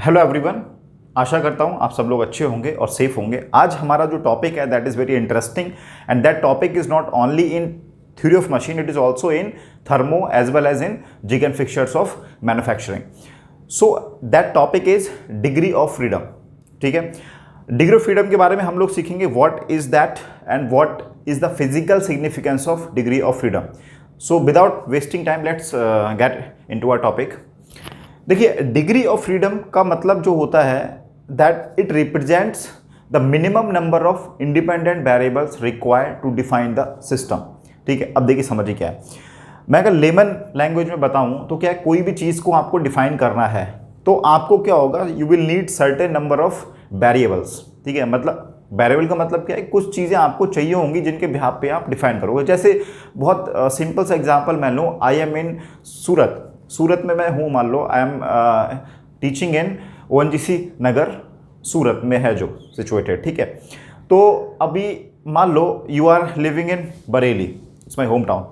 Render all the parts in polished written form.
Hello everyone, आशा करता हूँ आप सब लोग अच्छे होंगे और सेफ होंगे। आज हमारा जो टॉपिक है that is very interesting and that topic is not only in theory of machine, it is also in thermo as well as in jig and fixtures of manufacturing. So that topic is degree of freedom. ठीक है, degree of freedom के बारे में हम लोग सीखेंगे what is that and what is the physical significance of degree of freedom. So without wasting time let's get into our topic. देखिए, degree of freedom का मतलब जो होता है that it represents the minimum number of independent variables required to define the system. ठीक है, अब देखिए समझिए क्या है। मैं अगर लेमन लैंग्वेज में बताऊं तो क्या है, कोई भी चीज़ को आपको डिफाइन करना है तो आपको क्या होगा, you will need certain number of variables. ठीक है, मतलब वेरिएबल का मतलब क्या है, कुछ चीज़ें आपको चाहिए होंगी जिनके बिहाफ पे आप डिफाइन करोगे। जैसे बहुत सिंपल सा एग्जांपल मैं लूँ, आई एम इन सूरत में मैं हूँ, मान लो I am teaching in ONGC Nagar Surat में है जो सिचुएटेड। ठीक है, तो अभी मान लो you are living in Bareilly, it's my home town.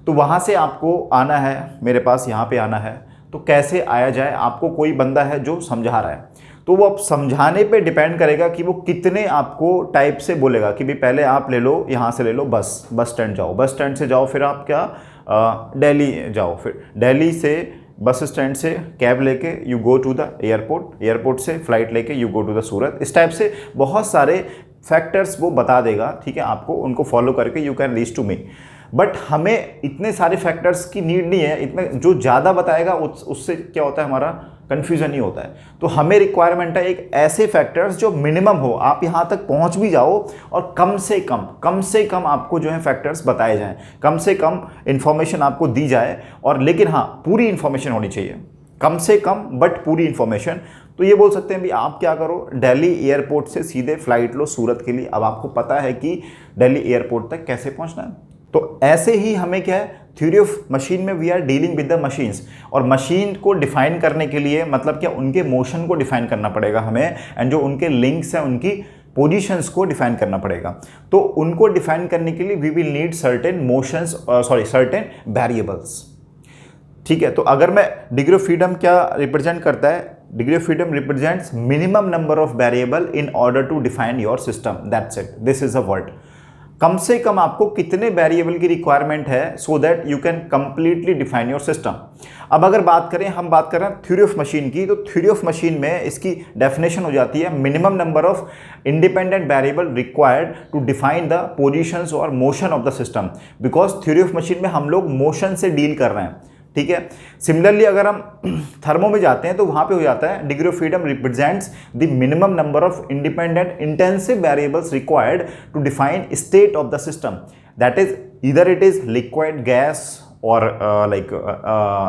तो वहाँ से आपको आना है, मेरे पास यहाँ पे आना है, तो कैसे आया जाए, आपको कोई बंदा है जो समझा रहा है, तो वो अब समझाने पे डिपेंड करेगा कि वो कितने आपको टाइप से बोलेगा कि भाई पहले आप ले लो, यहाँ से ले लो बस स्टैंड जाओ, बस स्टैंड से जाओ, फिर आप क्या दिल्ली जाओ, फिर दिल्ली से बस स्टैंड से कैब लेके you go to the airport, airport से फ्लाइट लेके you go to the Surat. इस टाइप से बहुत सारे फैक्टर्स वो बता देगा। ठीक है, आपको उनको फॉलो करके you can reach to me. But हमें इतने सारे फैक्टर्स की नीड नहीं है, इतने जो ज़्यादा बताएगा उससे क्या होता है, हमारा कन्फ्यूज़न ही होता है। तो हमें रिक्वायरमेंट है एक ऐसे फैक्टर्स जो मिनिमम हो, आप यहाँ तक पहुँच भी जाओ और कम से कम आपको जो है फैक्टर्स बताए जाएं, कम से कम इन्फॉर्मेशन आपको दी जाए, और लेकिन हाँ पूरी इन्फॉर्मेशन होनी चाहिए, कम से कम बट पूरी इन्फॉर्मेशन। तो ये बोल सकते हैं भी आप क्या करो, दिल्ली एयरपोर्ट से सीधे फ्लाइट लो सूरत के लिए। अब आपको पता है कि दिल्ली एयरपोर्ट तक कैसे पहुँचना है। तो ऐसे ही हमें क्या है, थ्योरी ऑफ मशीन में we are dealing with the machines, और मशीन को डिफाइन करने के लिए मतलब क्या, उनके मोशन को डिफाइन करना पड़ेगा हमें, एंड जो उनके लिंक्स हैं उनकी पोजीशंस को डिफाइन करना पड़ेगा। तो उनको डिफाइन करने के लिए we will need certain variables. ठीक है, तो अगर मैं डिग्री ऑफ फ्रीडम क्या रिप्रेजेंट करता है, degree of freedom represents minimum number of variable in order to define your system, that's it, this is a word. कम से कम आपको कितने वेरिएबल की रिक्वायरमेंट है so that you can completely define your system. अब अगर हम बात कर रहे हैं थ्योरी ऑफ मशीन की, तो थ्योरी ऑफ मशीन में इसकी डेफिनेशन हो जाती है minimum number of independent variable required to define the positions और motion of the system, because theory of machine में हम लोग मोशन से डील कर रहे हैं। ठीक है, सिमिलरली अगर हम थर्मो में जाते हैं तो वहां पे हो जाता है degree of freedom represents the minimum number of independent intensive variables required to define state of the system, that is either it is liquid, gas और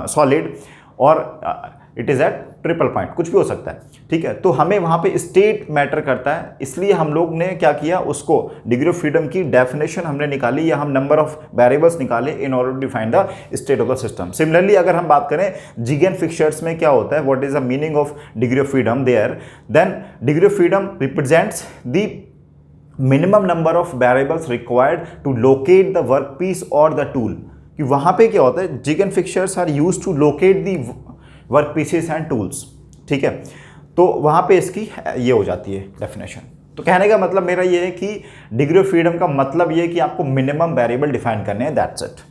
सॉलिड, और it is at triple point, कुछ भी हो सकता है। ठीक है, तो हमें वहाँ पे स्टेट मैटर करता है, इसलिए हम लोग ने क्या किया, उसको डिग्री ऑफ फ्रीडम की डेफिनेशन हमने निकाली, या हम नंबर ऑफ वेरिएबल्स निकाले in order to define the state of the system. Similarly अगर हम बात करें जिग एंड फिक्सचर्स में क्या होता है, what is the meaning of degree of freedom there, then degree of freedom represents the minimum number of variables required to locate the work piece और the tool. कि वहाँ पे क्या होता है, jig and fixtures are use to locate the work pieces and tools. ठीक है, तो वहाँ पे इसकी ये हो जाती है डेफिनेशन। तो कहने का मतलब मेरा ये है कि डिग्री ऑफ फ्रीडम का मतलब ये है कि आपको मिनिमम वेरिएबल डिफाइन करने हैं, दैट्स इट।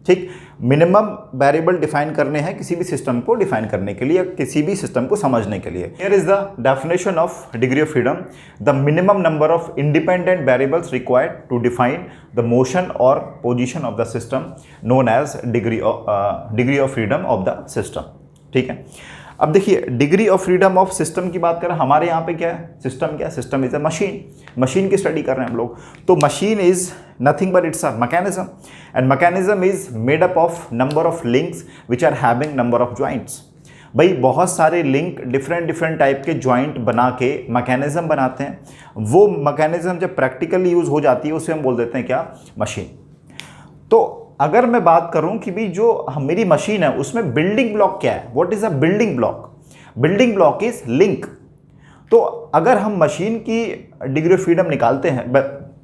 ठीक, मिनिमम वेरिएबल डिफाइन करने हैं किसी भी सिस्टम को डिफाइन करने के लिए, किसी भी सिस्टम को समझने के लिए। Here is the definition of degree of freedom, the minimum number of independent variables required to define the motion और position of the system known as degree of freedom of the system. ठीक है, अब देखिए degree of freedom of system की बात करें, हमारे यहाँ पे क्या है, सिस्टम इज अ मशीन की स्टडी कर रहे हैं हम लोग। तो machine is nothing but it's a mechanism, and mechanism is made up of number of links which are having number of joints. भाई बहुत सारे लिंक डिफरेंट टाइप के ज्वाइंट बना के मैकेनिज्म बनाते हैं। वो मैकेनिज्म जब प्रैक्टिकली यूज हो जाती है उसे हम बोल देते हैं क्या, मशीन। तो अगर मैं बात करूं कि भी जो मेरी मशीन है उसमें बिल्डिंग ब्लॉक क्या है, what is a building block, building block is link. तो अगर हम मशीन की डिग्री ऑफ फ्रीडम निकालते हैं,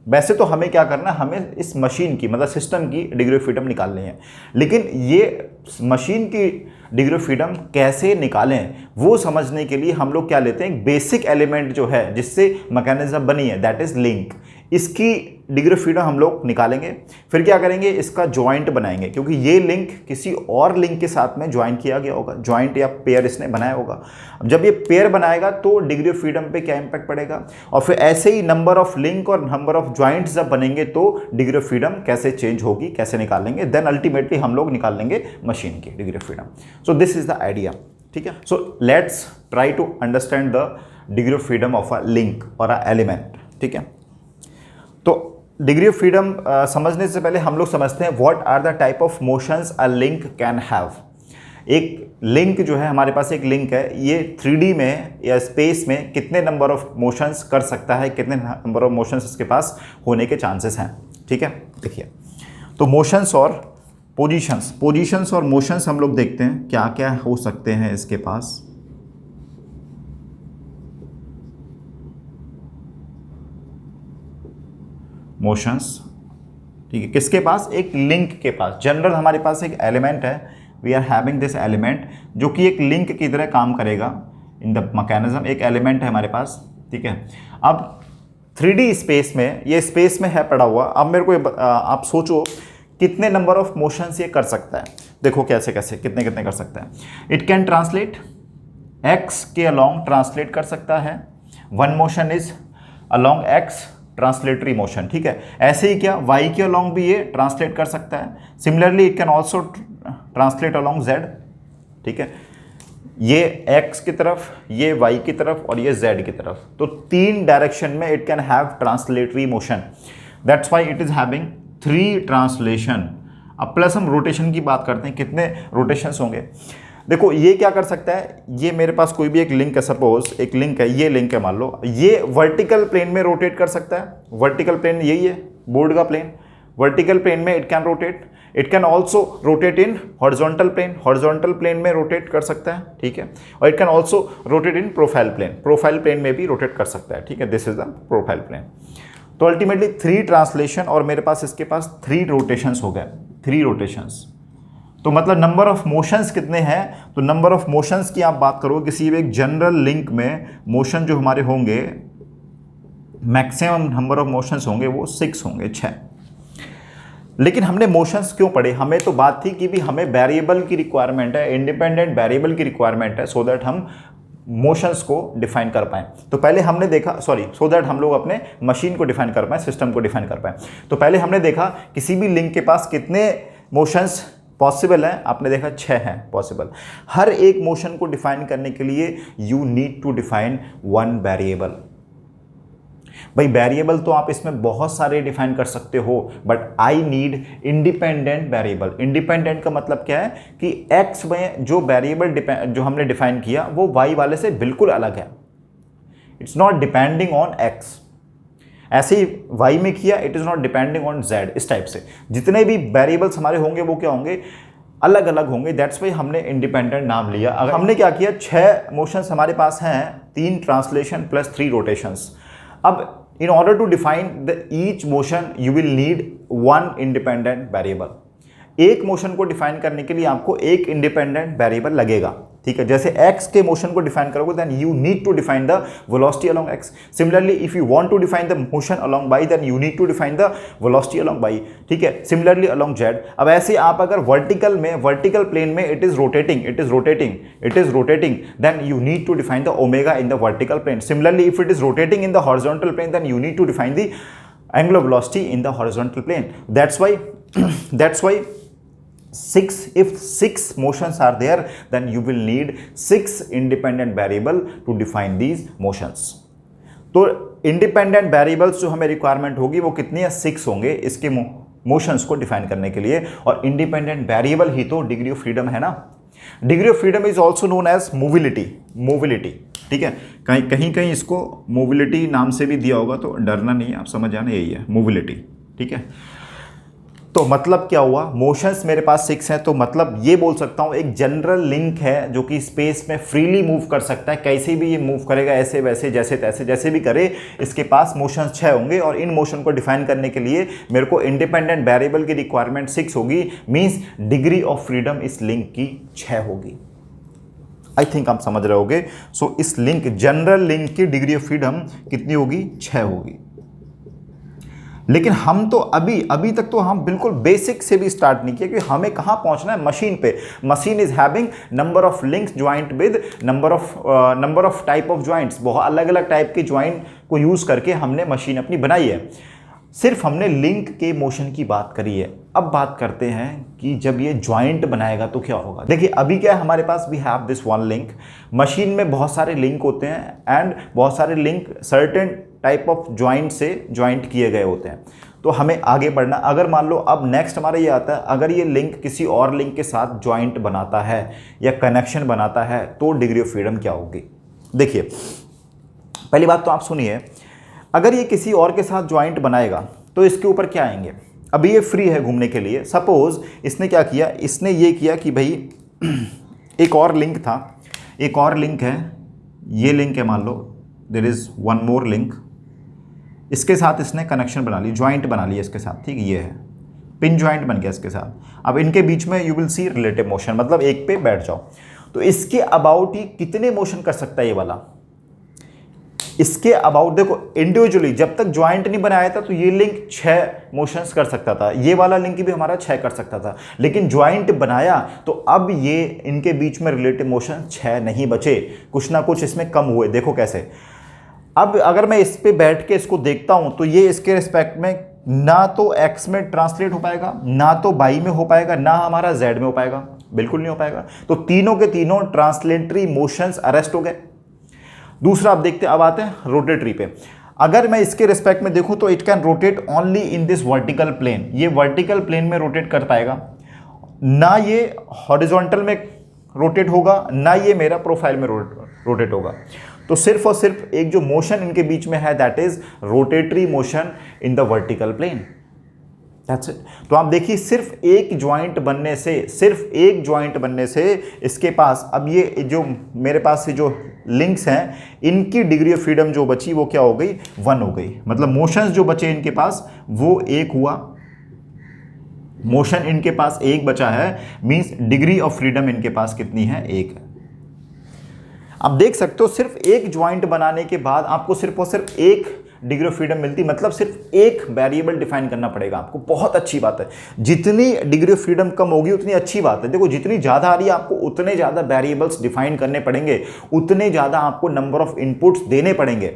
वैसे तो हमें क्या करना है, हमें इस मशीन की मतलब सिस्टम की डिग्री ऑफ फ्रीडम निकालनी है, लेकिन ये मशीन की डिग्री ऑफ फ्रीडम कैसे निकालें वो समझने के लिए हम लोग क्या लेते हैं, एक बेसिक एलिमेंट जो है जिससे मैकेनिज्म बनी है, दैट इज लिंक। इसकी डिग्री ऑफ फ्रीडम हम लोग निकालेंगे, फिर क्या करेंगे, इसका जॉइंट बनाएंगे, क्योंकि ये लिंक किसी और लिंक के साथ में ज्वाइन किया गया होगा, जॉइंट या पेयर इसने बनाया होगा। अब जब ये पेयर बनाएगा तो डिग्री ऑफ फ्रीडम पे क्या इंपैक्ट पड़ेगा, और फिर ऐसे ही नंबर ऑफ लिंक और नंबर ऑफ जॉइंट्स जब बनेंगे तो डिग्री ऑफ फ्रीडम कैसे चेंज होगी, कैसे निकालेंगे, देन अल्टीमेटली हम लोग निकाल लेंगे मशीन की degree of freedom. So this is the idea, ठीक है। So let's try to understand the degree of freedom of a link और अ एलिमेंट, ठीक है। तो डिग्री ऑफ फ्रीडम समझने से पहले हम लोग समझते हैं what are the type of motions a link can have. एक लिंक जो है, हमारे पास एक लिंक है, ये 3D में या स्पेस में कितने नंबर ऑफ मोशंस कर सकता है, कितने नंबर ऑफ मोशंस इसके पास होने के चांसेस हैं, ठीक है। देखिए, तो मोशंस और पोजीशंस और मोशंस हम लोग देखते हैं क्या क्या हो सकते हैं इसके पास। मोशंस, ठीक है, किसके पास, एक लिंक के पास। जनरल हमारे पास एक एलिमेंट है, we are having this element जो कि एक लिंक की तरह काम करेगा इन द मैकेनिज्म। एक एलिमेंट है हमारे पास, ठीक है। अब 3D स्पेस में, ये स्पेस में है पड़ा हुआ, अब मेरे को आप सोचो कितने नंबर ऑफ मोशंस ये कर सकता है। देखो कैसे कैसे कितने कितने कर सकता है। इट कैन ट्रांसलेट एक्स के अलॉन्ग ट्रांसलेट कर सकता है, one motion is along x, translatory motion, ठीक है। ऐसे ही क्या, वाई के अलॉन्ग भी ये ट्रांसलेट कर सकता है। Similarly it can also translate along Z, ठीक है। ये एक्स की तरफ, ये वाई की तरफ और ये जेड की तरफ, तो 3 डायरेक्शन में it can have translatory motion. That's why it is having 3 translation. अब प्लस हम रोटेशन की बात करते हैं, कितने रोटेशंस होंगे। देखो ये क्या कर सकता है, ये मेरे पास कोई भी एक लिंक है, सपोज एक लिंक है, ये लिंक है मान लो, ये वर्टिकल प्लेन में रोटेट कर सकता है। वर्टिकल प्लेन यही है बोर्ड का प्लेन, वर्टिकल प्लेन में it can rotate. It can also rotate in horizontal plane, horizontal plane में रोटेट कर सकता है, ठीक है। और it can also rotate in profile plane, profile plane में भी रोटेट कर सकता है, ठीक है। This is the profile plane. तो अल्टीमेटली 3 ट्रांसलेशन और मेरे पास इसके पास 3 रोटेशंस हो गए, 3 रोटेशंस। तो मतलब नंबर ऑफ मोशंस कितने हैं, तो नंबर ऑफ मोशंस की आप बात करो किसी भी एक जनरल लिंक में, मोशन जो हमारे होंगे, मैक्सिमम नंबर ऑफ मोशंस होंगे वो 6 होंगे, 6। लेकिन हमने मोशंस क्यों पढ़े, हमें तो बात थी कि भी हमें वेरिएबल की रिक्वायरमेंट है, इंडिपेंडेंट वेरिएबल की रिक्वायरमेंट है, सो दैट हम मोशंस को डिफाइन कर पाएँ। तो पहले हमने देखा, सो दैट हम लोग अपने मशीन को डिफाइन कर पाएँ, सिस्टम को डिफाइन कर पाएँ। तो पहले हमने देखा किसी भी लिंक के पास कितने मोशंस पॉसिबल है, आपने देखा 6 हैं पॉसिबल। हर एक मोशन को डिफाइन करने के लिए you need to define 1 variable. भाई वेरिएबल तो आप इसमें बहुत सारे डिफाइन कर सकते हो, but I need independent variable. Independent का मतलब क्या है कि एक्स में जो वेरिएबल जो हमने डिफाइन किया वो वाई वाले से बिल्कुल अलग है, it's not depending on x. ऐसे ही वाई में किया, it is not depending on Z. इस टाइप से जितने भी वेरिएबल्स हमारे होंगे वो क्या होंगे, अलग अलग होंगे। दैट्स वाई हमने इंडिपेंडेंट नाम लिया। अगर हमने क्या किया, 6 मोशंस हमारे पास हैं, 3 ट्रांसलेशन प्लस 3 रोटेशंस। अब in order to define the each motion you will need 1 independent variable। एक मोशन को डिफाइन करने के लिए आपको एक इंडिपेंडेंट वेरिएबल लगेगा, ठीक है। जैसे x के मोशन को डिफाइन करोगे then you need to define the velocity along x। Similarly if you want to define the motion along y then you need to define the velocity along y, ठीक है। Similarly along z। अब ऐसे आप अगर vertical में, vertical plane में it is rotating then you need to define the omega in the vertical plane. Similarly if it is rotating in the horizontal plane then you need to define the angular velocity in the horizontal plane. That's why 6 motions are there then you will need 6 independent variable to define these motions। तो independent variables जो हमें requirement होगी वो कितनी है, 6 होंगे इसके motions को डिफाइन करने के लिए। और इंडिपेंडेंट वेरिएबल ही तो डिग्री ऑफ फ्रीडम है ना। Degree of freedom is also known as mobility, ठीक है। कहीं इसको मोबिलिटी नाम से भी दिया होगा, तो डरना नहीं है, आप समझ जाना, यही है मोबिलिटी, ठीक है। तो मतलब क्या हुआ, मोशंस मेरे पास 6 हैं, तो मतलब ये बोल सकता हूँ एक जनरल लिंक है जो कि स्पेस में फ्रीली मूव कर सकता है, कैसे भी ये मूव करेगा, ऐसे वैसे जैसे तैसे जैसे भी करे, इसके पास मोशंस 6 होंगे। और इन मोशन को डिफाइन करने के लिए मेरे को इंडिपेंडेंट वेरिएबल की रिक्वायरमेंट 6 होगी, मीन्स डिग्री ऑफ फ्रीडम इस लिंक की 6 होगी। आई थिंक आप समझ रहे होगे। सो इस लिंक, जनरल लिंक की डिग्री ऑफ फ्रीडम कितनी होगी, 6 होगी। लेकिन हम तो अभी तक तो हम बिल्कुल बेसिक से भी स्टार्ट नहीं किया कि हमें कहाँ पहुँचना है, मशीन पे। Machine is having number of links joint with number of type of joints, बहुत अलग अलग टाइप के ज्वाइंट को यूज़ करके हमने मशीन अपनी बनाई है। सिर्फ हमने लिंक के मोशन की बात करी है। अब बात करते हैं कि जब ये ज्वाइंट बनाएगा तो क्या होगा। देखिए अभी क्या है हमारे पास, we have this one link. Machine में बहुत सारे लिंक होते हैं एंड बहुत सारे link certain type of joint से ज्वाइंट किए गए होते हैं। तो हमें आगे बढ़ना, अगर मान लो अब नेक्स्ट हमारा ये आता है, अगर ये लिंक किसी और लिंक के साथ ज्वाइंट बनाता है या कनेक्शन बनाता है तो डिग्री ऑफ फ्रीडम क्या होगी। देखिए पहली बात तो आप सुनिए, अगर ये किसी और के साथ ज्वाइंट बनाएगा तो इसके ऊपर क्या आएंगे। अभी ये फ्री है घूमने के लिए। सपोज इसने क्या किया, इसने ये किया कि भाई एक और लिंक था, एक और लिंक है, ये लिंक है, मान लो there is one more link, इसके साथ इसने कनेक्शन बना ली, ज्वाइंट बना लिया इसके साथ, ठीक, ये है पिन ज्वाइंट बन गया इसके साथ। अब इनके बीच में you will see relative motion, मतलब एक पे बैठ जाओ। तो इसके अबाउट ही कितने मोशन कर सकता है ये वाला, इसके अबाउट देखो इंडिविजुअली जब तक ज्वाइंट नहीं बनाया था तो ये लिंक 6 मोशंस कर सकता था, ये वाला लिंक भी हमारा 6 कर सकता था। लेकिन ज्वाइंट बनाया तो अब ये इनके बीच में रिलेटिव मोशन 6 नहीं बचे, कुछ ना कुछ इसमें कम हुए। देखो कैसे, अब अगर मैं इस पे बैठ के इसको देखता हूं तो ये इसके रिस्पेक्ट में ना तो एक्स में ट्रांसलेट हो पाएगा, ना तो वाई में हो पाएगा, ना हमारा जेड में हो पाएगा, बिल्कुल नहीं हो पाएगा। तो तीनों के तीनों ट्रांसलेटरी मोशंस अरेस्ट हो गए। दूसरा आप देखते हैं, अब आते हैं रोटेटरी पे। अगर मैं इसके रिस्पेक्ट में देखूं तो it can rotate only in this vertical plane, ये वर्टिकल प्लेन में रोटेट कर पाएगा, ना ये हॉरिजॉन्टल में रोटेट होगा, ना ये मेरा प्रोफाइल में रोटेट होगा। तो सिर्फ और सिर्फ एक जो मोशन इनके बीच में है that is rotatory motion in the vertical plane, that's it. तो आप देखिए सिर्फ एक ज्वाइंट बनने से, सिर्फ एक ज्वाइंट बनने से इसके पास, अब ये जो मेरे पास जो लिंक्स हैं इनकी डिग्री ऑफ फ्रीडम जो बची वो क्या हो गई, 1 हो गई। मतलब मोशंस जो बचे इनके पास वो 1 हुआ, मोशन इनके पास 1 बचा है, मींस डिग्री ऑफ फ्रीडम इनके पास कितनी है, 1 है। आप देख सकते हो सिर्फ एक ज्वाइंट बनाने के बाद आपको सिर्फ और सिर्फ 1 डिग्री ऑफ फ्रीडम मिलती, मतलब सिर्फ एक वेरिएबल डिफाइन करना पड़ेगा आपको। बहुत अच्छी बात है, जितनी डिग्री ऑफ फ्रीडम कम होगी उतनी अच्छी बात है। देखो जितनी ज़्यादा आ रही है आपको उतने ज़्यादा वेरिएबल्स डिफाइन करने पड़ेंगे, उतने ज़्यादा आपको नंबर ऑफ इनपुट्स देने पड़ेंगे,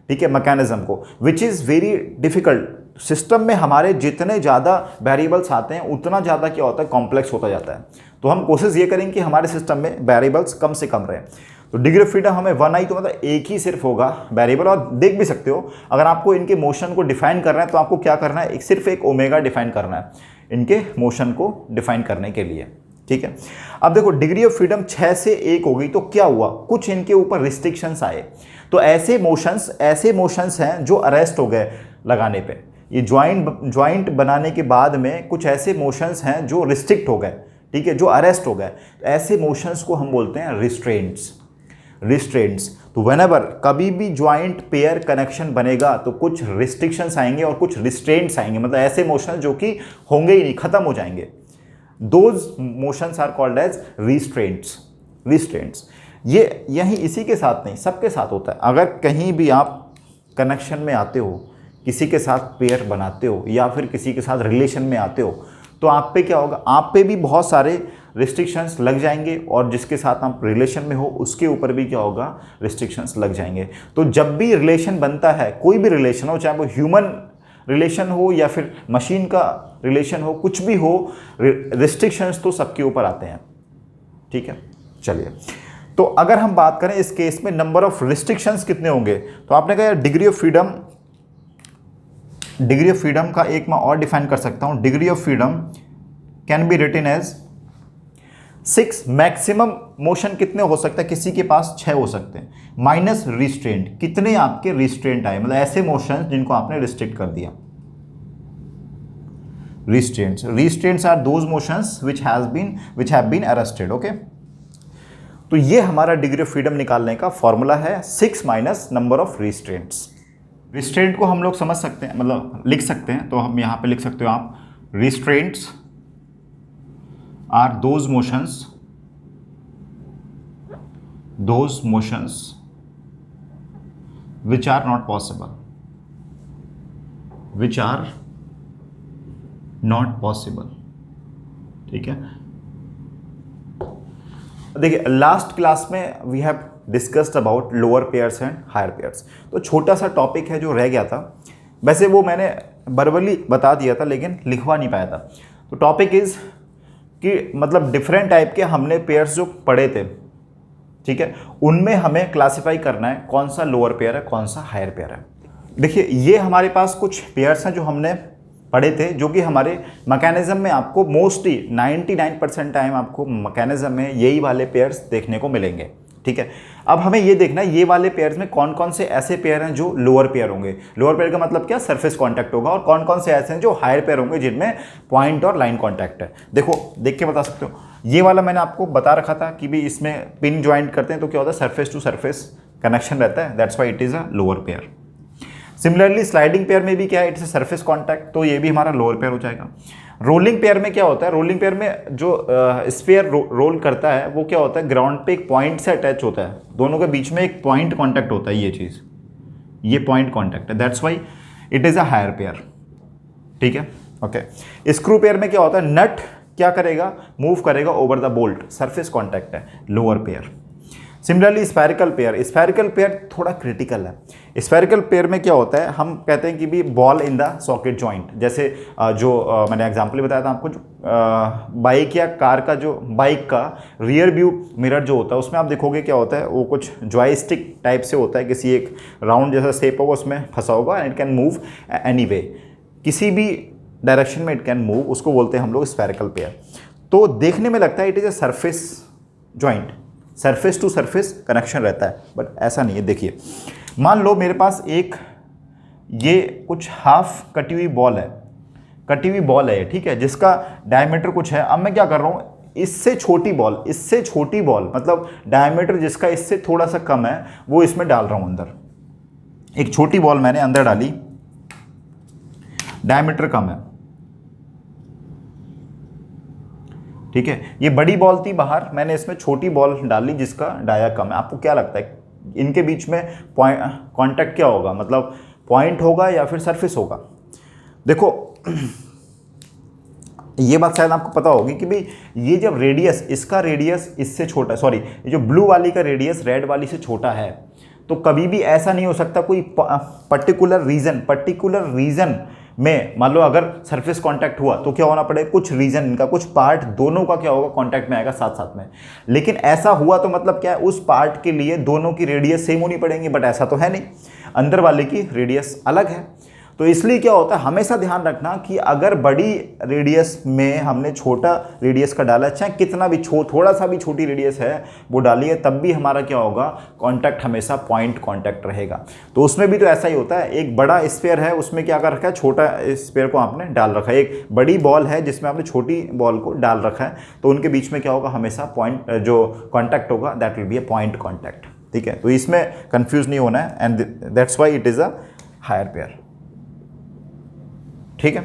ठीक है, मैकेनिज्म को, which is very difficult. System में हमारे जितने ज़्यादा वेरिएबल्स आते हैं उतना ज़्यादा क्या होता है, कॉम्प्लेक्स होता जाता है। तो हम कोशिश ये करेंगे कि हमारे सिस्टम में वेरिएबल्स कम से कम रहें। तो डिग्री ऑफ फ्रीडम हमें 1 आई तो मतलब एक ही सिर्फ होगा वेरिएबल। और देख भी सकते हो अगर आपको इनके मोशन को डिफाइन करना है तो आपको क्या करना है, सिर्फ एक ओमेगा डिफाइन करना है इनके मोशन को डिफाइन करने के लिए, ठीक है। अब देखो डिग्री ऑफ फ्रीडम 6 से 1 हो गई तो क्या हुआ, कुछ इनके ऊपर रिस्ट्रिक्शंस आए। तो ऐसे मोशंस हैं जो अरेस्ट हो गए लगाने पे। ये ज्वाइंट बनाने के बाद में कुछ ऐसे मोशंस हैं जो रिस्ट्रिक्ट हो गए, ठीक है, जो अरेस्ट हो गए। तो ऐसे मोशंस को हम बोलते हैं रिस्ट्रेंट्स। तो व्हेनेवर कभी भी ज्वाइंट पेयर कनेक्शन बनेगा तो कुछ रिस्ट्रिक्शंस आएंगे और कुछ रिस्ट्रेंट्स आएंगे, मतलब ऐसे मोशंस जो कि होंगे ही नहीं, खत्म हो जाएंगे। Those motions are called as restraints. ये यही इसी के साथ नहीं, सबके साथ होता है। अगर कहीं भी आप कनेक्शन में आते हो, किसी के साथ पेयर बनाते हो या फिर किसी के साथ रिलेशन में आते हो तो आप पे क्या होगा, आप पे भी बहुत सारे रिस्ट्रिक्शंस लग जाएंगे और जिसके साथ आप रिलेशन में हो उसके ऊपर भी क्या होगा, रिस्ट्रिक्शंस लग जाएंगे। तो जब भी रिलेशन बनता है, कोई भी रिलेशन हो, चाहे वो ह्यूमन रिलेशन हो या फिर मशीन का रिलेशन हो, कुछ भी हो, रिस्ट्रिक्शंस तो सबके ऊपर आते हैं, ठीक है। चलिए, तो अगर हम बात करें इस केस में नंबर ऑफ रिस्ट्रिक्शंस कितने होंगे, तो आपने कहा डिग्री ऑफ फ्रीडम का एक मैं और डिफाइन कर सकता हूं। Degree of freedom can be written as 6। Maximum motion कितने हो सकते हैं, किसी के पास 6 हो सकते हैं, माइनस रिस्ट्रेंट, कितने आपके रिस्ट्रेंट आए, मतलब ऐसे मोशन जिनको आपने रिस्ट्रिक्ट कर दिया। Restraints are those motions which have been arrested. Okay. तो ये हमारा डिग्री ऑफ फ्रीडम निकालने का फॉर्मूला है 6 minus number of restraints. Restraint को हम लोग समझ सकते हैं, मतलब लिख सकते हैं, तो हम यहाँ पे लिख सकते हो आप, restraints are those motions which are not possible, ठीक है। देखिए लास्ट क्लास में we have discussed about lower pairs and higher pairs, तो छोटा सा टॉपिक है जो रह गया था, वैसे वो मैंने वर्बली बता दिया था लेकिन लिखवा नहीं पाया था। तो टॉपिक इज कि मतलब डिफरेंट टाइप के हमने पेयर्स जो पढ़े थे, ठीक है, उनमें हमें क्लासिफाई करना है कौन सा लोअर पेयर है कौन सा हायर पेयर है। देखिए ये हमारे पास कुछ पेयर्स हैं जो हमने पढ़े थे, जो कि हमारे मैकेनिज्म में आपको मोस्टली 99% टाइम आपको मैकेनिज्म में यही वाले पेयर्स देखने को मिलेंगे, ठीक है। अब हमें ये देखना है ये वाले पेयर्स में कौन कौन से ऐसे पेयर हैं जो लोअर पेयर होंगे। लोअर पेयर का मतलब क्या, सरफेस कांटेक्ट होगा, और कौन कौन से ऐसे हैं जो हायर पेयर होंगे जिनमें पॉइंट और लाइन कांटेक्ट है। देखो देख के बता सकते हो, ये वाला मैंने आपको बता रखा था कि भी इसमें पिन ज्वाइंट करते हैं तो क्या होता है, सरफेस टू सरफेस कनेक्शन रहता है, that's why it is a lower pair. Similarly sliding pair में भी क्या है, इट्स अ सरफेस कांटेक्ट, तो ये भी हमारा लोअर पेयर हो जाएगा। रोलिंग पेयर में क्या होता है, रोलिंग पेयर में जो स्फीयर रोल करता है वो क्या होता है, ग्राउंड पे एक पॉइंट से अटैच होता है, दोनों के बीच में एक पॉइंट कांटेक्ट होता है, ये चीज़, ये पॉइंट कांटेक्ट है, that's why it is a higher pair, ठीक है। ओके, स्क्रू पेयर में क्या होता है, नट क्या करेगा, मूव करेगा over the bolt, surface contact है, lower pair. Similarly spherical pair थोड़ा क्रिटिकल है। स्फेरिकल पेयर में क्या होता है, हम कहते हैं कि भी ball in the socket joint, जैसे जो मैंने एग्जांपल बताया था आपको, जो बाइक या कार का, जो बाइक का रियर व्यू मिरर जो होता है उसमें आप देखोगे क्या होता है, वो कुछ जॉयस्टिक टाइप से होता है, किसी एक राउंड जैसा शेप होगा उसमें फंसा होगा, and it can move any way, किसी भी डायरेक्शन में इट कैन मूव, उसको बोलते हैं हम लोग स्फेरिकल पेयर। तो देखने में लगता है it is a surface joint, surface to surface connection रहता है, बट ऐसा नहीं है। देखिए मान लो मेरे पास एक ये कुछ हाफ कटी हुई बॉल है, ठीक है, जिसका डायमीटर कुछ है। अब मैं क्या कर रहा हूँ, इससे छोटी बॉल मतलब डायमीटर जिसका इससे थोड़ा सा कम है वो इसमें डाल रहा हूँ अंदर। एक छोटी बॉल मैंने अंदर डाली, डायमीटर कम है, ठीक है। ये बड़ी बॉल थी बाहर, मैंने इसमें छोटी बॉल डाली जिसका डाया कम है। आपको क्या लगता है इनके बीच में कांटेक्ट क्या होगा, मतलब पॉइंट होगा या फिर सरफेस होगा? देखो ये बात शायद आपको पता होगी कि भाई ये जब रेडियस, इसका रेडियस इससे छोटा, सॉरी ये जो ब्लू वाली का रेडियस रेड वाली से छोटा है, तो कभी भी ऐसा नहीं हो सकता कोई पर्टिकुलर रीजन में, मान लो अगर सरफेस कांटेक्ट हुआ तो क्या होना पड़ेगा, कुछ रीजन इनका, कुछ पार्ट दोनों का क्या होगा, कांटेक्ट में आएगा साथ साथ में। लेकिन ऐसा हुआ तो मतलब क्या है, उस पार्ट के लिए दोनों की रेडियस सेम होनी पड़ेंगी, बट ऐसा तो है नहीं, अंदर वाले की रेडियस अलग है। तो इसलिए क्या होता है, हमेशा ध्यान रखना कि अगर बड़ी रेडियस में हमने छोटा रेडियस का डाला, चाहे कितना भी थोड़ा सा भी छोटी रेडियस है वो डाली है, तब भी हमारा क्या होगा, कांटेक्ट हमेशा पॉइंट कांटेक्ट रहेगा। तो उसमें भी तो ऐसा ही होता है, एक बड़ा स्फीयर है उसमें क्या कर रखा है, छोटा स्फीयर को आपने डाल रखा है, एक बड़ी बॉल है जिसमें आपने छोटी बॉल को डाल रखा है, तो उनके बीच में क्या होगा, हमेशा पॉइंट जो कॉन्टैक्ट होगा that will be a point contact, ठीक है। तो इसमें कंफ्यूज नहीं होना है, and that's why it is a higher pair, ठीक है।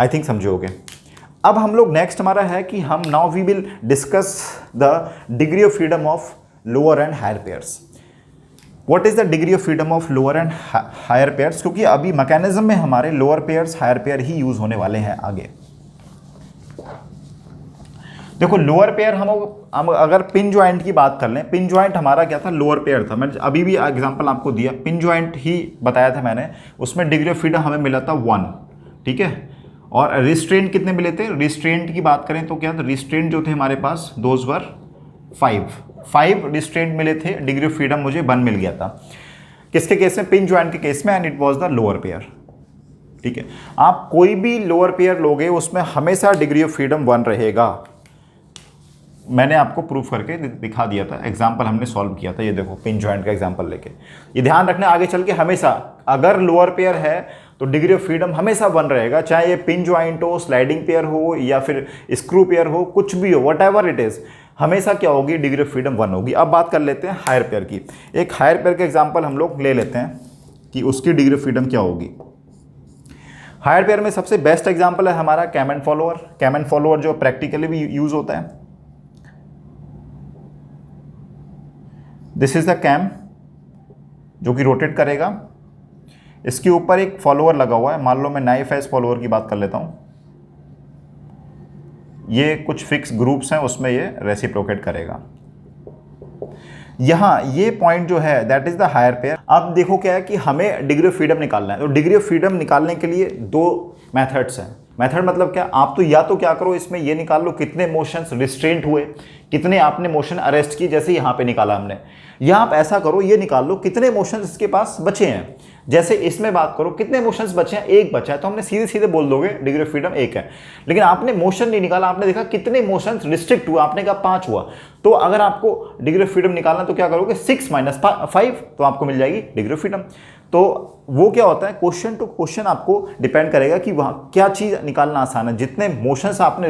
आई थिंक समझोगे। अब हम लोग नेक्स्ट हमारा है कि हम now we will discuss the degree of freedom of lower and higher pairs. What is the degree of freedom of lower and higher pairs, क्योंकि अभी मैकेनिज्म में हमारे लोअर पेयर्स हायर पेयर ही यूज होने वाले हैं आगे। देखो लोअर पेयर हम अगर पिन ज्वाइंट की बात कर लें, पिन ज्वाइंट हमारा क्या था, लोअर पेयर था। मैं अभी भी एग्जांपल आपको दिया, पिन ज्वाइंट ही बताया था मैंने, उसमें डिग्री ऑफ फ्रीडम हमें मिला था 1, ठीक है। और रिस्ट्रेंट कितने मिले थे, रिस्ट्रेंट की बात करें तो क्या था, रिस्ट्रेंट जो थे हमारे पास दोज वर 5 रिस्ट्रेंट मिले थे, डिग्री ऑफ फ्रीडम मुझे 1 मिल गया था। किसके केस में, पिन ज्वाइंट के केस में, and it was the lower pair, ठीक है। आप कोई भी लोअर पेयर लोगे उसमें हमेशा डिग्री ऑफ फ्रीडम 1 रहेगा। मैंने आपको प्रूफ करके दिखा दिया था, एग्जाम्पल हमने सॉल्व किया था, ये देखो पिन जॉइंट का एग्जाम्पल लेके। ये ध्यान रखना आगे चल के, हमेशा अगर लोअर पेयर है तो डिग्री ऑफ फ्रीडम हमेशा 1 रहेगा, चाहे ये पिन ज्वाइंट हो, स्लाइडिंग पेयर हो या फिर स्क्रू पेयर हो, कुछ भी हो, वट एवर इट इज़, हमेशा क्या होगी, डिग्री ऑफ फ्रीडम 1 होगी। अब बात कर लेते हैं हायर पेयर की। एक हायर पेयर का एग्जांपल हम लोग ले लेते हैं कि उसकी डिग्री ऑफ फ्रीडम क्या होगी। हायर पेयर में सबसे बेस्ट एग्जांपल है हमारा cam and follower. Cam and follower जो प्रैक्टिकली भी यूज होता है। दिस इज द कैम जो कि रोटेट करेगा, इसके ऊपर एक फॉलोअर लगा हुआ है। मान लो मैं नाइफ एज फॉलोअर की बात कर लेता हूं, ये कुछ फिक्स ग्रुप्स हैं, उसमें ये रेसिप्रोकेट करेगा। यहां ये पॉइंट जो है that is the higher pair. अब देखो क्या है कि हमें डिग्री ऑफ फ्रीडम निकालना है। तो डिग्री ऑफ फ्रीडम निकालने के लिए 2 मेथड्स हैं। मेथड मतलब क्या, आप तो या तो क्या करो, इसमें ये निकाल लो कितने मोशंस रिस्ट्रेंट हुए, कितने आपने मोशन अरेस्ट किए, जैसे यहाँ पे निकाला हमने। या आप ऐसा करो, ये निकाल लो कितने मोशंस इसके पास बचे हैं। जैसे इसमें बात करो कितने मोशंस बचे हैं, 1 बचा है, तो हमने सीधे सीधे बोल दोगे डिग्री ऑफ फ्रीडम 1 है। लेकिन आपने मोशन नहीं निकाला, आपने देखा कितने मोशंस रिस्ट्रिक्ट हुआ, आपने कहा 5 हुआ। तो अगर आपको डिग्री ऑफ फ्रीडम निकालना तो क्या करोगे, 6 - 5, तो आपको मिल जाएगी डिग्री ऑफ फ्रीडम। तो वो क्या होता है, क्वेश्चन टू क्वेश्चन आपको डिपेंड करेगा कि वहाँ क्या चीज़ निकालना आसान है। जितने मोशंस आपने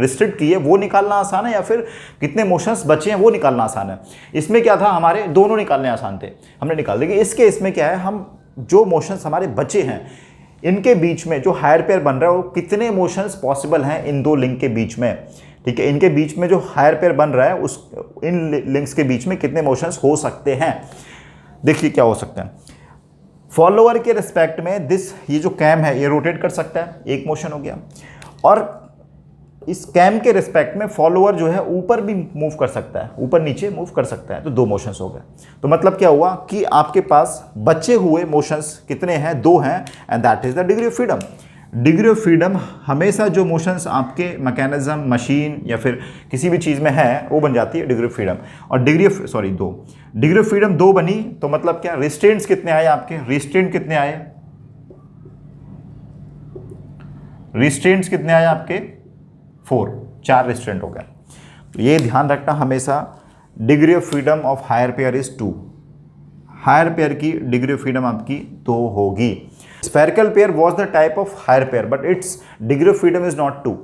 रिस्ट्रिक्ट किए वो निकालना आसान है, या फिर कितने मोशंस बचे हैं वो निकालना आसान है। इसमें क्या था, हमारे दोनों निकालने आसान थे, हमने निकाल दिए। इसके इसमें क्या है, हम जो मोशंस हमारे बचे हैं इनके बीच में जो हायर पेयर बन रहा है वो कितने मोशंस पॉसिबल हैं इन 2 लिंक के बीच में। ठीक है, इनके बीच में जो हायर पेयर बन रहा है उस इन लिंक्स के बीच में कितने मोशंस हो सकते हैं। देखिए क्या हो सकते हैं। फॉलोअर के रिस्पेक्ट में ये जो कैम है ये रोटेट कर सकता है, एक मोशन हो गया। और इस कैम के रिस्पेक्ट में फॉलोअर जो है ऊपर भी मूव कर सकता है, ऊपर नीचे मूव कर सकता है, तो 2 मोशंस हो गए। तो मतलब क्या हुआ कि आपके पास बचे हुए मोशंस कितने हैं, 2 हैं, and that is the degree of freedom. Degree of freedom हमेशा जो मोशंस आपके मैकेनिज्म, मशीन या फिर किसी भी चीज़ में है वो बन जाती है डिग्री ऑफ फ्रीडम। और डिग्री ऑफ फ्रीडम 2 बनी, तो मतलब क्या, रिस्ट्रेंट्स कितने आए आपके, रिस्ट्रेंट कितने आए, रिस्ट्रेंट्स कितने आए आपके, 4 रिस्ट्रेंट हो गए। तो ये ध्यान रखना हमेशा, degree of freedom of higher pair is 2। Higher pair की डिग्री ऑफ फ्रीडम आपकी 2 होगी। Spherical pair was the type of higher pair but its degree of freedom is not 2।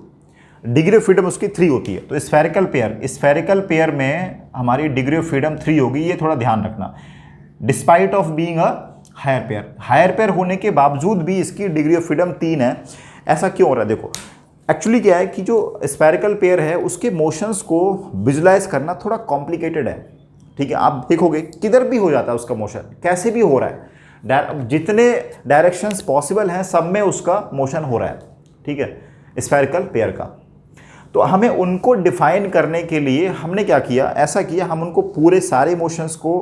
Degree of freedom उसकी 3 होती है। तो स्फेरिकल पेयर में हमारी degree of freedom 3 होगी, ये थोड़ा ध्यान रखना। Despite of being a higher pair होने के बावजूद भी इसकी डिग्री ऑफ फ्रीडम 3 है। ऐसा क्यों हो रहा है, देखो एक्चुअली क्या है कि जो स्फेरिकल पेयर है उसके मोशंस को विजुलाइज करना थोड़ा कॉम्प्लिकेटेड है। ठीक है, आप देखोगे किधर भी हो जाता है उसका मोशन, कैसे भी हो रहा है, जितने डायरेक्शंस पॉसिबल हैं सब में उसका मोशन हो रहा है। ठीक है, स्फेरिकल पेयर का। तो हमें उनको डिफाइन करने के लिए हमने क्या किया, ऐसा किया, हम उनको पूरे सारे मोशंस को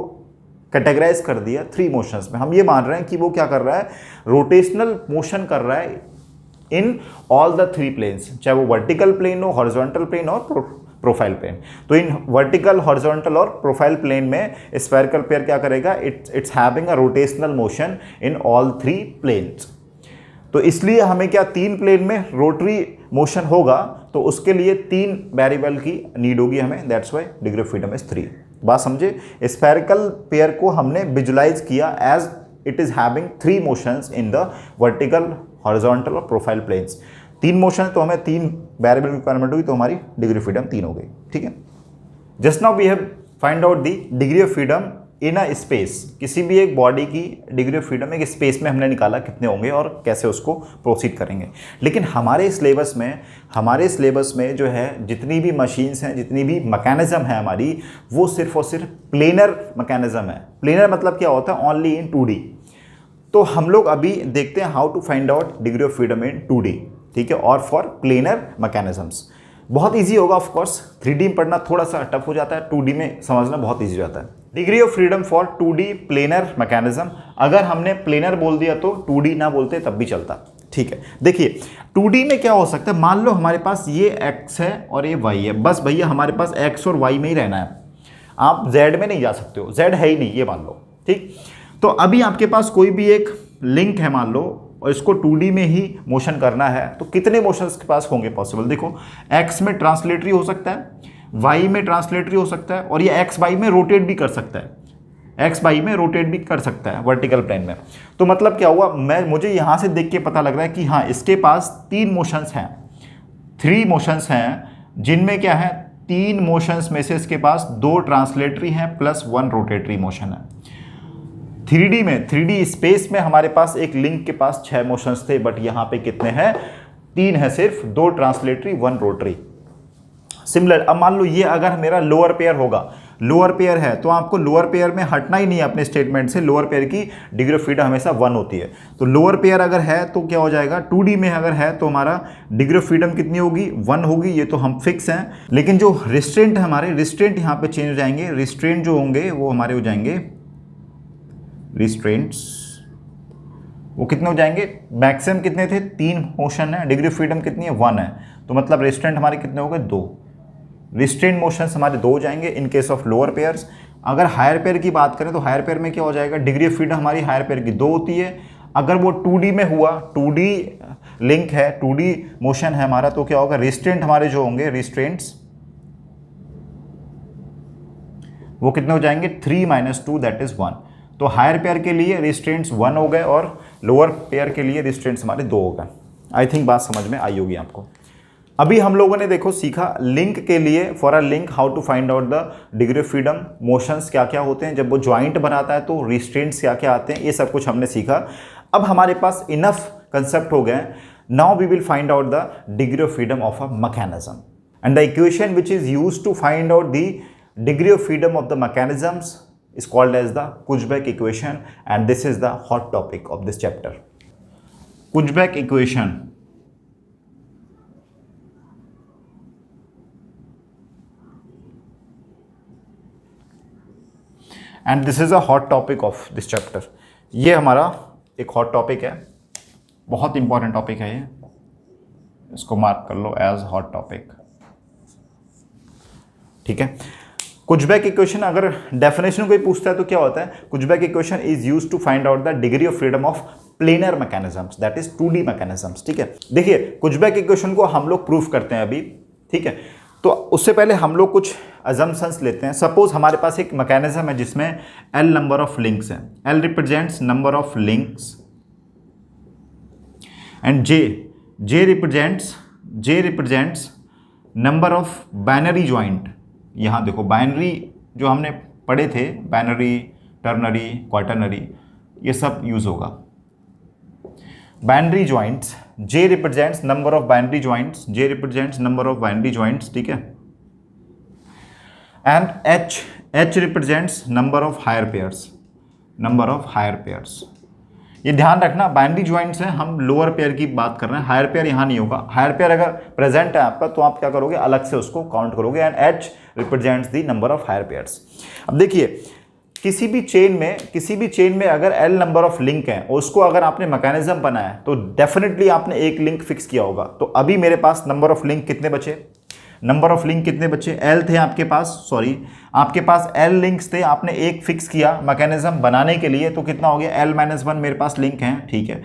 कैटेगराइज कर दिया 3 मोशंस में। हम ये मान रहे हैं कि वो क्या कर रहा है, रोटेशनल मोशन कर रहा है इन ऑल द 3 प्लेन्स, चाहे वो वर्टिकल प्लेन हो, हॉरिजॉन्टल प्लेन और प्रोफाइल प्लेन। तो इन वर्टिकल, हॉरिजॉन्टल और प्रोफाइल प्लेन में स्फेरिकल पेयर क्या करेगा, it's having a rotational motion in all 3 planes. तो इसलिए हमें क्या, 3 प्लेन में रोटरी मोशन होगा, तो उसके लिए 3 वेरिएबल की नीड होगी हमें, that's why degree of freedom is 3। बात समझे, स्फेरिकल पेयर को हमने विजुलाइज किया as it is having 3 motions in the vertical, horizontal और प्रोफाइल प्लेन्स। 3 मोशन, तो हमें 3 वेरिएबल रिक्वायरमेंट होगी, तो हमारी डिग्री ऑफ फ्रीडम 3 हो गई। ठीक है, just now we have find out the degree of freedom in a space. किसी भी एक बॉडी की डिग्री ऑफ फ्रीडम एक स्पेस में हमने निकाला कितने होंगे और कैसे उसको प्रोसीड करेंगे। लेकिन हमारे सिलेबस में जो है जितनी भी मशीन्स हैं, जितनी भी मैकेनिज्म है हमारी, वो सिर्फ और सिर्फ प्लेनर मैकेनिज्म है। प्लेनर मतलब क्या होता है, ओनली इन 2D। तो हम लोग अभी देखते हैं how to find out degree of freedom in 2D। ठीक है, और फॉर प्लेनर मैकेनिज्म्स बहुत इजी होगा। ऑफ कोर्स 3D में पढ़ना थोड़ा सा टफ हो जाता है, 2D में समझना बहुत इजी जाता है। Degree of freedom for 2D planar mechanism. अगर हमने प्लेनर बोल दिया तो 2D ना बोलते तब भी चलता। ठीक है, देखिए 2D में क्या हो सकता है, मान लो हमारे पास ये x है और ये y है, बस भैया हमारे पास x और y में ही रहना है, आप z में नहीं जा सकते हो, z है ही नहीं, ये मान लो। ठीक, तो अभी आपके पास कोई भी एक लिंक है मान लो, और इसको 2D में ही मोशन करना है, तो कितने मोशंस के पास होंगे पॉसिबल। देखो x में ट्रांसलेटरी हो सकता है, y में ट्रांसलेटरी हो सकता है, और ये x y में रोटेट भी कर सकता है। एक्स वाई में रोटेट भी कर सकता है वर्टिकल प्लेन में। तो मतलब क्या हुआ, मुझे यहाँ से देख के पता लग रहा है कि हाँ इसके पास 3 मोशंस हैं, 3 मोशंस हैं, जिनमें क्या है 3 मोशंस में से इसके पास 2 ट्रांसलेटरी हैं प्लस 1 रोटेटरी मोशन है। 3D में, 3D स्पेस में हमारे पास एक लिंक के पास 6 मोशंस थे, बट यहाँ पे कितने हैं, 3 है सिर्फ, 2 ट्रांसलेटरी 1 रोटरी। सिमिलर, अब मान लो ये अगर मेरा लोअर पेयर होगा, लोअर पेयर है तो आपको लोअर पेयर में हटना ही नहीं है अपने स्टेटमेंट से, लोअर पेयर की डिग्री ऑफ फ्रीडम हमेशा 1 होती है। तो लोअर पेयर अगर है तो क्या हो जाएगा, 2D में अगर है तो हमारा डिग्री ऑफ फ्रीडम कितनी होगी, 1 होगी, ये तो हम फिक्स हैं। लेकिन जो रिस्ट्रेंट है हमारे, रिस्ट्रेंट यहाँ पे चेंज हो जाएंगे, रिस्ट्रेंट जो होंगे वो हमारे हो जाएंगे रिस्ट्रेंट्स, वो कितने हो जाएंगे, मैक्सिमम कितने थे, 3 मोशन है, डिग्री ऑफ फ्रीडम कितनी है 1 है, तो मतलब रिस्ट्रेंट हमारे कितने हो गए 2, रिस्ट्रेंट मोशंस हमारे 2 हो जाएंगे in case of lower pairs. अगर हायर पेयर की बात करें तो हायर पेयर में क्या हो जाएगा, डिग्री ऑफ फ्रीडम हमारी हायर पेयर की 2 होती है। अगर वो 2D में हुआ, 2D लिंक है, 2D मोशन है हमारा, तो क्या होगा, रिस्ट्रेंट हमारे जो होंगे, रिस्ट्रेंट्स वो कितने हो जाएंगे, 3 - 2 दैट इज 1। तो हायर पेयर के लिए रिस्ट्रेंट्स 1 हो गए और लोअर पेयर के लिए रिस्ट्रेंट्स हमारे 2 हो गए। आई थिंक बात समझ में आई होगी आपको। अभी हम लोगों ने देखो सीखा लिंक के लिए, for a link how to find out the degree of freedom, motions क्या क्या होते हैं, जब वो ज्वाइंट बनाता है तो रिस्ट्रेंट्स क्या क्या आते हैं, ये सब कुछ हमने सीखा। अब हमारे पास इनफ कंसेप्ट हो गए। Now we will find out the degree of freedom of a mechanism and the equation which is used to find out the degree of freedom of the mechanisms is called as the Kutzbach equation, and this is the hot topic of this chapter. Kutzbach equation, and this is a hot topic of this chapter. ये हमारा एक hot topic है, बहुत important topic है ये, इसको mark कर लो as hot topic, ठीक है। कुचबैक इक्वेशन, अगर डेफिनेशन कोई पूछता है तो क्या होता है, Kutzbach equation is used to find out the degree of freedom of planar mechanisms, that is 2D mechanisms, ठीक है। देखिए कुचबैक इक्वेशन को हम लोग प्रूफ करते हैं अभी, ठीक है। तो उससे पहले हम लोग कुछ अजम्पशंस लेते हैं। सपोज हमारे पास एक मैकेनिज्म है जिसमें L नंबर ऑफ लिंक्स हैं, L represents number of links and J represents number of binary joint. यहाँ देखो बाइनरी जो हमने पढ़े थे, बाइनरी, टर्नरी, क्वाटर्नरी, ये सब यूज होगा। Binary joints, J represents number of binary joints, J represents number of binary joints, ठीक है। And H represents number of higher pairs, number of higher pairs. ये ध्यान रखना, बाइनरी ज्वाइंट्स हैं, हम लोअर पेयर की बात कर रहे हैं, हायर पेयर यहाँ नहीं होगा। हायर पेयर अगर प्रेजेंट है आपका तो आप क्या करोगे, अलग से उसको काउंट करोगे। And H represents the number of higher pairs. अब देखिए किसी भी चेन में अगर L नंबर ऑफ लिंक है, उसको अगर आपने मैकेनिज्म बनाया तो डेफिनेटली आपने एक लिंक फिक्स किया होगा। तो अभी मेरे पास नंबर ऑफ लिंक कितने बचे, नंबर ऑफ लिंक कितने बचे, L थे आपके पास, सॉरी आपके पास L लिंक्स थे, आपने एक फिक्स किया मैकेनिज्म बनाने के लिए, तो कितना हो गया, L-1 मेरे पास लिंक हैं, ठीक है।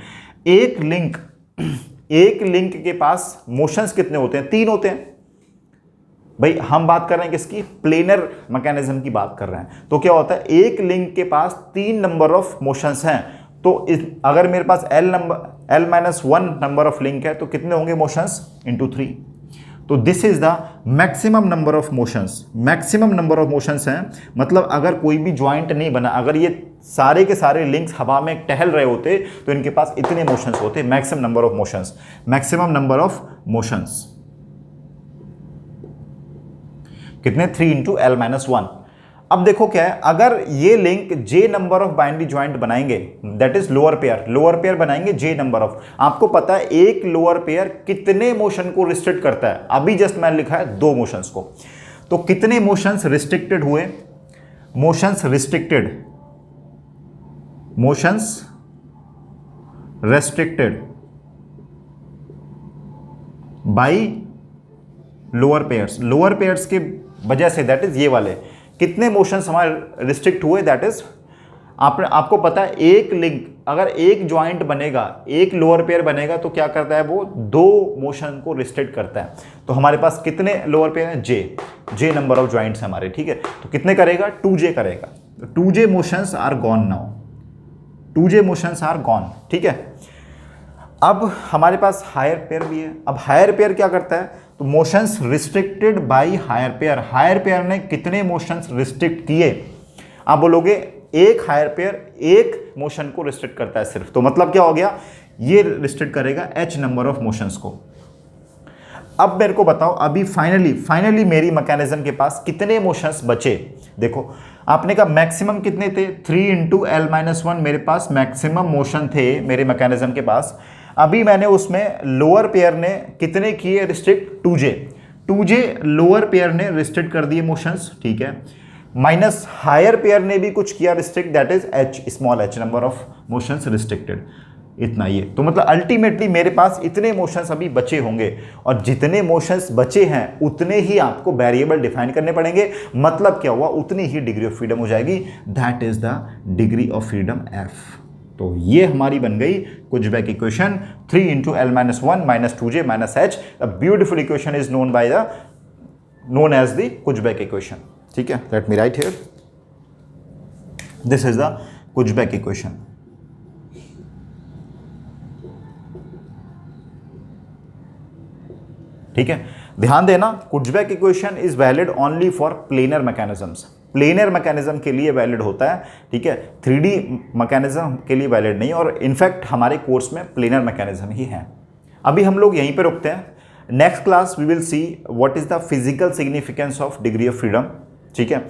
एक लिंक के पास मोशंस कितने होते हैं, 3 होते हैं। भाई हम बात कर रहे हैं किसकी, प्लेनर मैकेनिज्म की बात कर रहे हैं। तो क्या होता है, एक लिंक के पास 3 नंबर ऑफ मोशंस हैं। तो अगर मेरे पास L-1 नंबर ऑफ लिंक है तो कितने होंगे मोशंस, इंटू 3। तो this is the maximum number of motions, maximum number of motions हैं। मतलब अगर कोई भी ज्वाइंट नहीं बना, अगर ये सारे के सारे लिंक्स हवा में टहल रहे होते तो इनके पास इतने मोशंस होते, maximum number of motions, maximum number of motions कितने, 3 इंटू L-1। अब देखो क्या है, अगर ये link J number of binary joint बनाएंगे, दैट इज लोअर पेयर बनाएंगे J नंबर ऑफ, आपको पता है एक लोअर पेयर कितने मोशन को रिस्ट्रिक्ट करता है, अभी जस्ट मैंने लिखा है 2 मोशंस को। तो कितने मोशंस रिस्ट्रिक्टेड हुए, motions restricted by lower pairs के वजह से, दैट इज ये वाले कितने मोशंस हमारे रिस्ट्रिक्ट हुए, दैट इज आपको पता है एक लिंक, अगर एक ज्वाइंट बनेगा, एक लोअर पेयर बनेगा तो क्या करता है, वो 2 मोशन को रिस्ट्रिक्ट करता है। तो हमारे पास कितने लोअर पेयर हैं, J नंबर ऑफ ज्वाइंट्स हमारे, ठीक है। तो कितने करेगा, 2J करेगा, 2j motions are gone now, 2j motions are gone, ठीक है। अब हमारे पास हायर पेयर भी है। अब हायर पेयर क्या करता है, तो motions restricted by higher pair, higher pair ने कितने मोशंस रिस्ट्रिक्ट किए, आप बोलोगे एक हायर पेयर एक मोशन को रिस्ट्रिक्ट करता है सिर्फ, तो मतलब क्या हो गया, ये रिस्ट्रिक्ट करेगा h नंबर ऑफ मोशंस को। अब मेरे को बताओ अभी फाइनली मेरी मैकेनिज्म के पास कितने मोशंस बचे। देखो आपने कहा मैक्सिमम कितने थे, 3 इंटू L-1 मेरे पास मैक्सिमम मोशन थे मेरे मैकेनिज्म के पास। अभी मैंने उसमें लोअर पेयर ने कितने किए रिस्ट्रिक्ट, 2j लोअर पेयर ने रिस्ट्रिक्ट कर दिए मोशंस, ठीक है, माइनस हायर पेयर ने भी कुछ किया restrict, that is h, small h number of motions restricted, इतना ही है। तो मतलब अल्टीमेटली मेरे पास इतने मोशंस अभी बचे होंगे, और जितने मोशंस बचे हैं उतने ही आपको वेरिएबल डिफाइन करने पड़ेंगे। मतलब क्या हुआ, उतनी ही डिग्री ऑफ फ्रीडम हो जाएगी, that is the degree of freedom f। तो ये हमारी बन गई Kutzbach equation, 3 into L-1 minus 2j minus h। A beautiful equation is known as the Kutzbach equation, ठीक है। Let me write here, this is the Kutzbach equation. ठीक है, ध्यान देना, Kutzbach equation is valid only for planar mechanisms, planar mechanism के लिए valid होता है, ठीक है, 3D मैकेनिज्म के लिए वैलिड नहीं, और इनफैक्ट हमारे कोर्स में प्लेनर मैकेनिज्म ही है। अभी हम लोग यहीं पे रुकते हैं, next class we will see what is the physical significance of degree of freedom, ठीक है,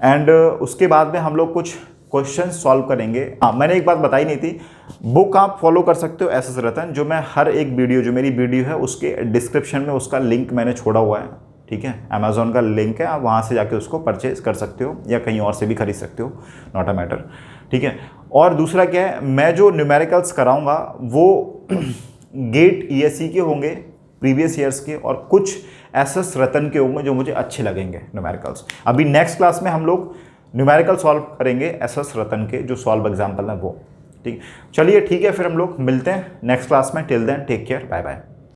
एंड उसके बाद में हम लोग कुछ क्वेश्चन सॉल्व करेंगे। हाँ, मैंने एक बात बताई नहीं थी, बुक आप फॉलो कर सकते हो एस.एस. रतन, जो मैं हर एक वीडियो, जो मेरी वीडियो है उसके डिस्क्रिप्शन में उसका लिंक मैंने छोड़ा हुआ है, ठीक है, अमेजोन का लिंक है, आप वहाँ से जाके उसको परचेज कर सकते हो या कहीं और से भी खरीद सकते हो, नॉट अ मैटर, ठीक है। और दूसरा क्या है, मैं जो न्यूमेरिकल्स कराऊंगा वो गेट ESE के होंगे प्रीवियस ईयर्स के, और कुछ एस.एस. रतन के होंगे जो मुझे अच्छे लगेंगे न्यूमेरिकल्स। अभी नेक्स्ट क्लास में हम लोग न्यूमेरिकल सॉल्व करेंगे एस.एस. रतन के जो सॉल्व एग्जाम्पल हैं वो, ठीक। चलिए ठीक है, फिर हम लोग मिलते हैं नेक्स्ट क्लास में। Till then take care, bye bye.